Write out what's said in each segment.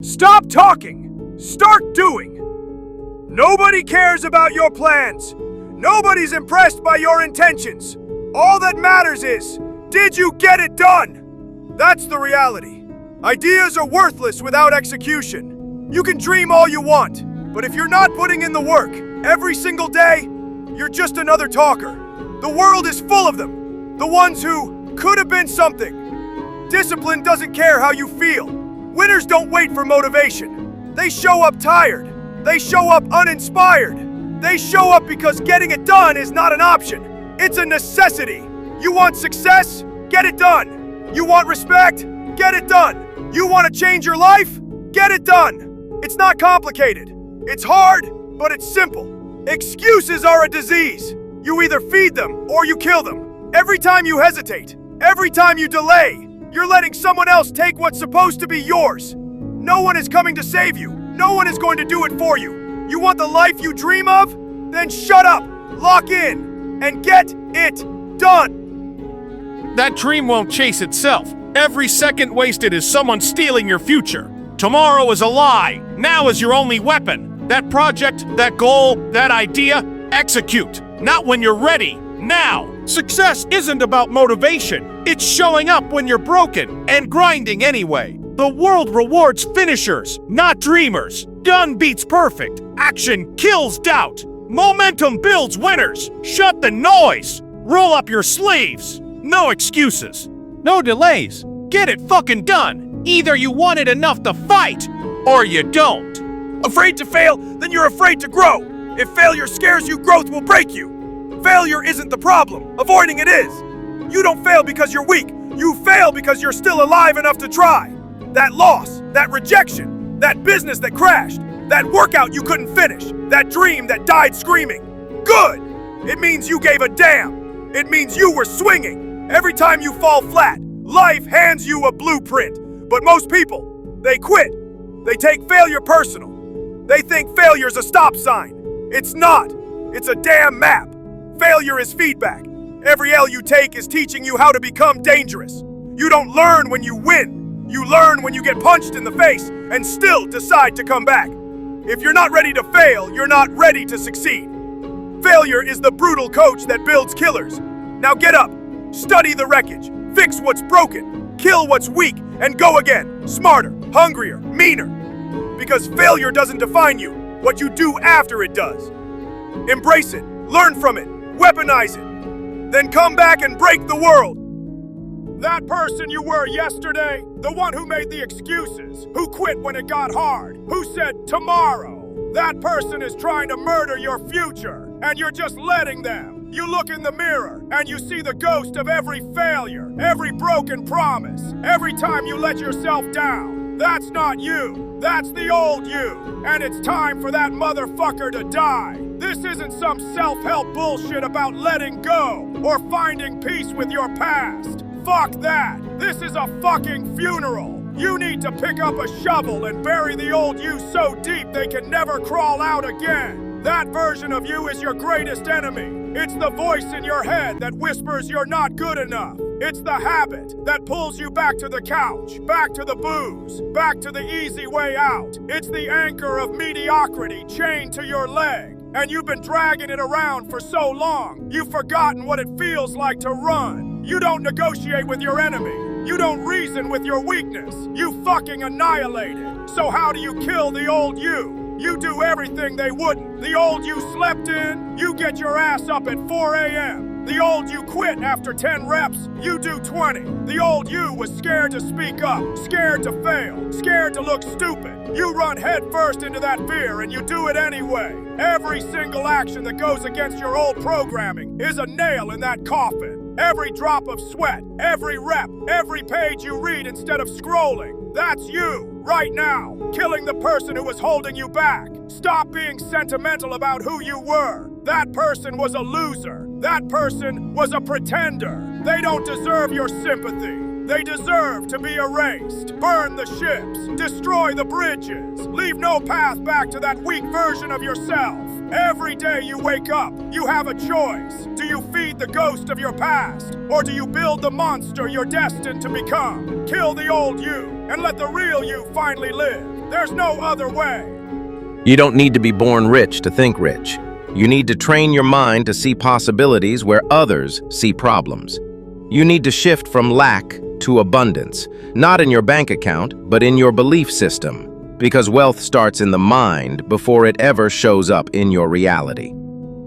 Stop talking! Start doing! Nobody cares about your plans. Nobody's impressed by your intentions. All that matters is, did you get it done? That's the reality. Ideas are worthless without execution. You can dream all you want, but if you're not putting in the work every single day, you're just another talker. The world is full of them. The ones who could have been something. Discipline doesn't care how you feel. Winners don't wait for motivation. They show up tired. They show up uninspired. They show up because getting it done is not an option. It's a necessity. You want success? Get it done. You want respect? Get it done. You want to change your life? Get it done. It's not complicated. It's hard, but it's simple. Excuses are a disease. You either feed them or you kill them. Every time you hesitate, every time you delay, you're letting someone else take what's supposed to be yours. No one is coming to save you. No one is going to do it for you. You want the life you dream of? Then shut up, lock in, and get it done. That dream won't chase itself. Every second wasted is someone stealing your future. Tomorrow is a lie. Now is your only weapon. That project, that goal, that idea, execute. Not when you're ready. Now. Success isn't about motivation. It's showing up when you're broken and grinding anyway. The world rewards finishers, not dreamers. Done beats perfect. Action kills doubt. Momentum builds winners. Shut the noise. Roll up your sleeves. No excuses. No delays. Get it fucking done. Either you want it enough to fight, or you don't. Afraid to fail? Then you're afraid to grow. If failure scares you, growth will break you. Failure isn't the problem. Avoiding it is. You don't fail because you're weak. You fail because you're still alive enough to try. That loss, that rejection, that business that crashed, that workout you couldn't finish, that dream that died screaming. Good! It means you gave a damn. It means you were swinging. Every time you fall flat, life hands you a blueprint. But most people, they quit. They take failure personal. They think failure's a stop sign. It's not. It's a damn map. Failure is feedback. Every L you take is teaching you how to become dangerous. You don't learn when you win. You learn when you get punched in the face and still decide to come back. If you're not ready to fail, you're not ready to succeed. Failure is the brutal coach that builds killers. Now get up, study the wreckage, fix what's broken, kill what's weak, and go again. Smarter, hungrier, meaner. Because failure doesn't define you. What you do after it does. Embrace it, learn from it, weaponize it. Then come back and break the world. That person you were yesterday, the one who made the excuses, who quit when it got hard, who said tomorrow. That person is trying to murder your future, and you're just letting them. You look in the mirror, and you see the ghost of every failure, every broken promise, every time you let yourself down. That's not you. That's the old you. And it's time for that motherfucker to die. This isn't some self-help bullshit about letting go or finding peace with your past. Fuck that! This is a fucking funeral! You need to pick up a shovel and bury the old you so deep they can never crawl out again. That version of you is your greatest enemy. It's the voice in your head that whispers you're not good enough. It's the habit that pulls you back to the couch, back to the booze, back to the easy way out. It's the anchor of mediocrity chained to your leg. And you've been dragging it around for so long, you've forgotten what it feels like to run. You don't negotiate with your enemy. You don't reason with your weakness. You fucking annihilate it. So how do you kill the old you? You do everything they wouldn't. The old you slept in, you get your ass up at 4 a.m. The old you quit after 10 reps, you do 20. The old you was scared to speak up, scared to fail, scared to look stupid. You run headfirst into that fear and you do it anyway. Every single action that goes against your old programming is a nail in that coffin. Every drop of sweat, every rep, every page you read instead of scrolling. That's you, right now, killing the person who was holding you back. Stop being sentimental about who you were. That person was a loser. That person was a pretender. They don't deserve your sympathy. They deserve to be erased. Burn the ships. Destroy the bridges. Leave no path back to that weak version of yourself. Every day you wake up, you have a choice. Do you feed the ghost of your past? Or do you build the monster you're destined to become? Kill the old you and let the real you finally live. There's no other way. You don't need to be born rich to think rich. You need to train your mind to see possibilities where others see problems. You need to shift from lack to abundance, not in your bank account, but in your belief system, because wealth starts in the mind before it ever shows up in your reality.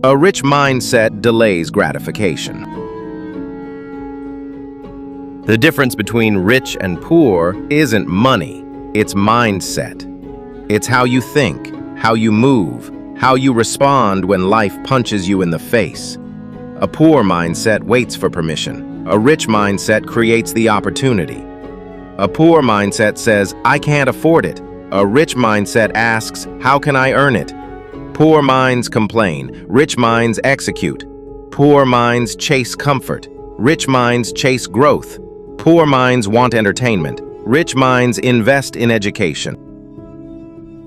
A rich mindset delays gratification. The difference between rich and poor isn't money, it's mindset. It's how you think, how you move, how you respond when life punches you in the face. A poor mindset waits for permission. A rich mindset creates the opportunity. A poor mindset says, I can't afford it. A rich mindset asks, how can I earn it? Poor minds complain. Rich minds execute. Poor minds chase comfort. Rich minds chase growth. Poor minds want entertainment. Rich minds invest in education.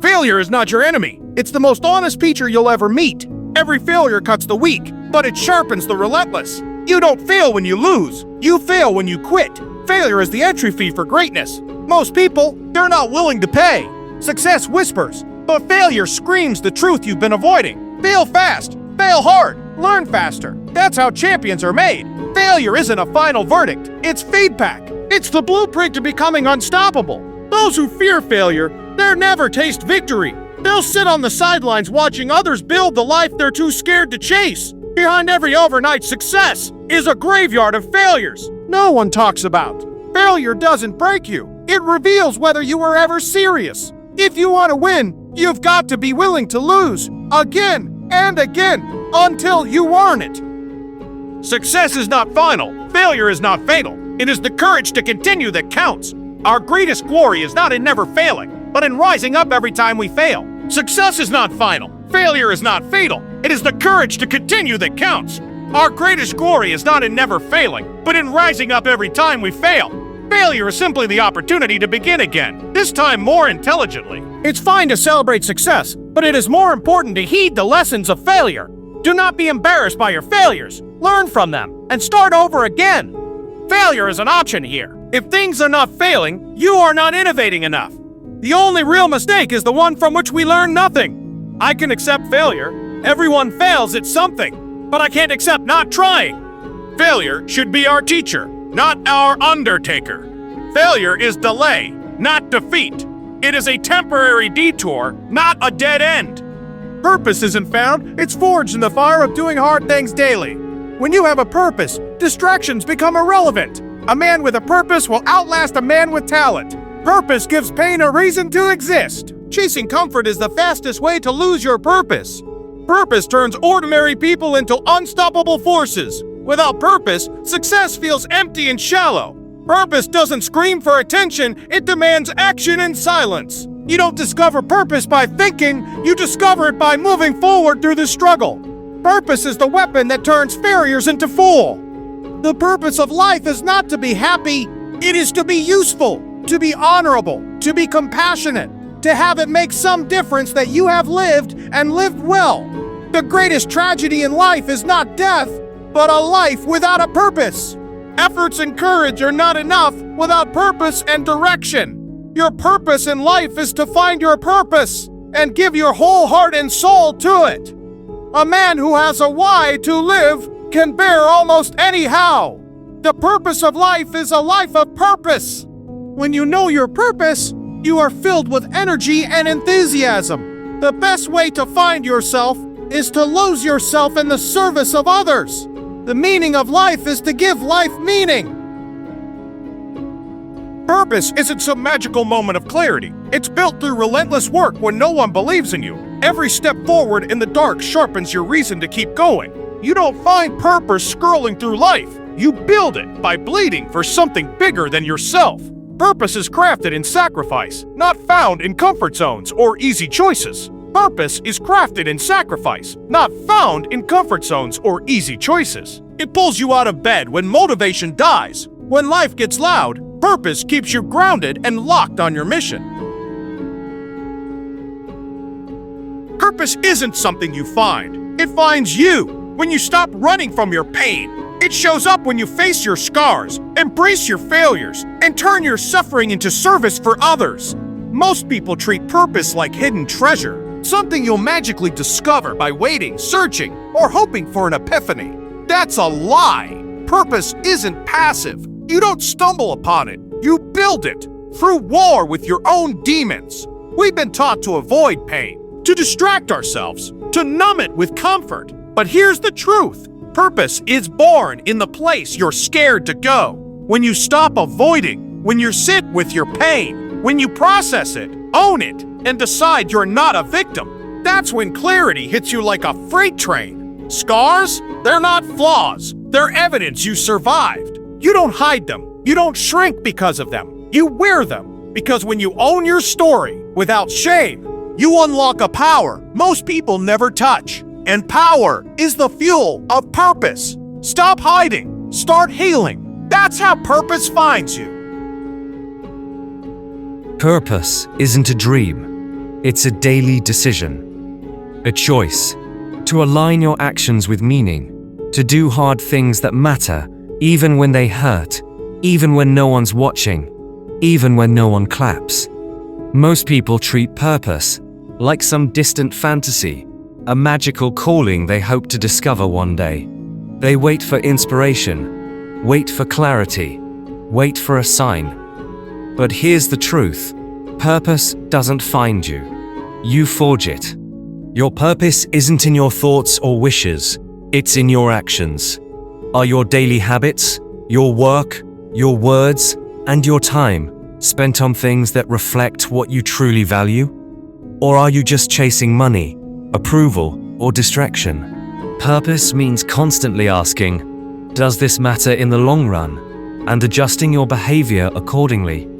Failure is not your enemy. It's the most honest teacher you'll ever meet. Every failure cuts the weak, but it sharpens the relentless. You don't fail when you lose. You fail when you quit. Failure is the entry fee for greatness. Most people, they're not willing to pay. Success whispers, but failure screams the truth you've been avoiding. Fail fast, fail hard, learn faster. That's how champions are made. Failure isn't a final verdict. It's feedback. It's the blueprint to becoming unstoppable. Those who fear failure, they'll never taste victory. They'll sit on the sidelines watching others build the life they're too scared to chase. Behind every overnight success is a graveyard of failures no one talks about. Failure doesn't break you. It reveals whether you were ever serious. If you want to win, you've got to be willing to lose again and again until you earn it. Success is not final. Failure is not fatal. It is the courage to continue that counts. Our greatest glory is not in never failing, but in rising up every time we fail. Success is not final. Failure is not fatal. It is the courage to continue that counts. Our greatest glory is not in never failing, but in rising up every time we fail. Failure is simply the opportunity to begin again, this time more intelligently. It's fine to celebrate success, but it is more important to heed the lessons of failure. Do not be embarrassed by your failures. Learn from them and start over again. Failure is an option here. If things are not failing, you are not innovating enough. The only real mistake is the one from which we learn nothing. I can accept failure. Everyone fails at something, but I can't accept not trying. Failure should be our teacher, not our undertaker. Failure is delay, not defeat. It is a temporary detour, not a dead end. Purpose isn't found, it's forged in the fire of doing hard things daily. When you have a purpose, distractions become irrelevant. A man with a purpose will outlast a man with talent. Purpose gives pain a reason to exist. Chasing comfort is the fastest way to lose your purpose. Purpose turns ordinary people into unstoppable forces. Without purpose, success feels empty and shallow. Purpose doesn't scream for attention, it demands action and silence. You don't discover purpose by thinking, you discover it by moving forward through the struggle. Purpose is the weapon that turns farriers into fool. The purpose of life is not to be happy, it is to be useful, to be honorable, to be compassionate, to have it make some difference that you have lived and lived well. The greatest tragedy in life is not death, but a life without a purpose. Efforts and courage are not enough without purpose and direction. Your purpose in life is to find your purpose and give your whole heart and soul to it. A man who has a why to live can bear almost any how. The purpose of life is a life of purpose. When you know your purpose, you are filled with energy and enthusiasm. The best way to find yourself is to lose yourself in the service of others. The meaning of life is to give life meaning. Purpose isn't some magical moment of clarity. It's built through relentless work when no one believes in you. Every step forward in the dark sharpens your reason to keep going. You don't find purpose scrolling through life. You build it by bleeding for something bigger than yourself. Purpose is crafted in sacrifice, not found in comfort zones or easy choices. Purpose is crafted in sacrifice, not found in comfort zones or easy choices. It pulls you out of bed when motivation dies. When life gets loud, purpose keeps you grounded and locked on your mission. Purpose isn't something you find. It finds you. When you stop running from your pain, it shows up when you face your scars, embrace your failures, and turn your suffering into service for others. Most people treat purpose like hidden treasure, something you'll magically discover by waiting, searching, or hoping for an epiphany. That's a lie. Purpose isn't passive. You don't stumble upon it. You build it through war with your own demons. We've been taught to avoid pain, to distract ourselves, to numb it with comfort. But here's the truth. Purpose is born in the place you're scared to go. When you stop avoiding, when you sit with your pain, when you process it, own it, and decide you're not a victim, that's when clarity hits you like a freight train. Scars? They're not flaws. They're evidence you survived. You don't hide them. You don't shrink because of them. You wear them. Because when you own your story without shame, you unlock a power most people never touch. And power is the fuel of purpose. Stop hiding. Start healing. That's how purpose finds you. Purpose isn't a dream. It's a daily decision. A choice to align your actions with meaning, to do hard things that matter, even when they hurt, even when no one's watching, even when no one claps. Most people treat purpose like some distant fantasy, a magical calling they hope to discover one day. They wait for inspiration, wait for clarity, wait for a sign. But here's the truth. Purpose doesn't find you. You forge it. Your purpose isn't in your thoughts or wishes. It's in your actions. Are your daily habits, your work, your words, and your time spent on things that reflect what you truly value? Or are you just chasing money, approval, or distraction? Purpose means constantly asking, does this matter in the long run? And adjusting your behavior accordingly.